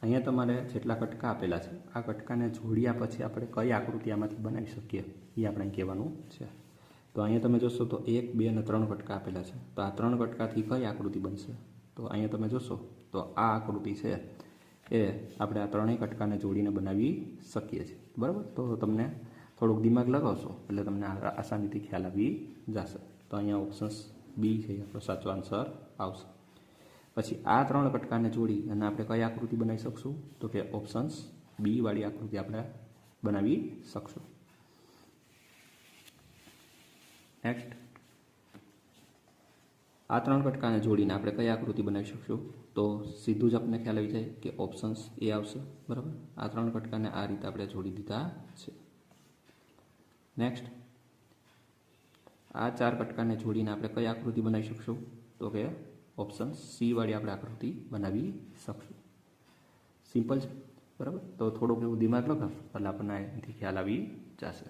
અહીંયા તમારે જેટલા કટકા આપેલા છે આ કટકાને જોડ્યા પછી આપણે કઈ આકૃતિ આમાંથી બનાવી શકીએ એ આપણે કહેવાનું છે. તો અહીંયા તમે જોશો તો 1, 2 અને 3 કટકા આપેલા છે. તો આ 3 કટકાથી કઈ આકૃતિ બનશે? તો અહીંયા તમે જોશો તો આ આકૃતિ છે એ આપણે આ ત્રણેય કટકાને જોડીને બનાવી શકીએ છીએ. બરાબર, તો તમને થોડુંક દિમાગ લગાવશો એટલે તમને આસાનીથી ખ્યાલ આવી જશે. તો અહીંયા ઓપ્શન્સ બી છે આપણો સાચો આન્સર આવશે. પછી આ 3 કટકાને જોડી અને આપણે કઈ આકૃતિ બનાવી શકશું? તો કે ઓપ્શન્સ બી વાળી આકૃતિ આપણે બનાવી શકશું. નેક્સ્ટ, આ 3 કટકાને જોડીને આપણે કઈ આકૃતિ બનાવી શકશું? તો સીધું જ આપણને ખ્યાલ આવી જાય કે ઓપ્શન્સ એ આવશે. બરાબર, આ 3 કટકાને આ રીતે આપણે જોડી દીધા છે. નેક્સ્ટ, આ 4 કટકાને જોડીને આપણે કઈ આકૃતિ બનાવી શકશું? તો કે ઓપ્શન સી વાળી આપણે આકૃતિ બનાવી શકશું. સિમ્પલ છે. બરાબર, તો થોડુંક એવું દિમાગ લગાવશો એટલે આપણને એનાથી ખ્યાલ આવી જશે.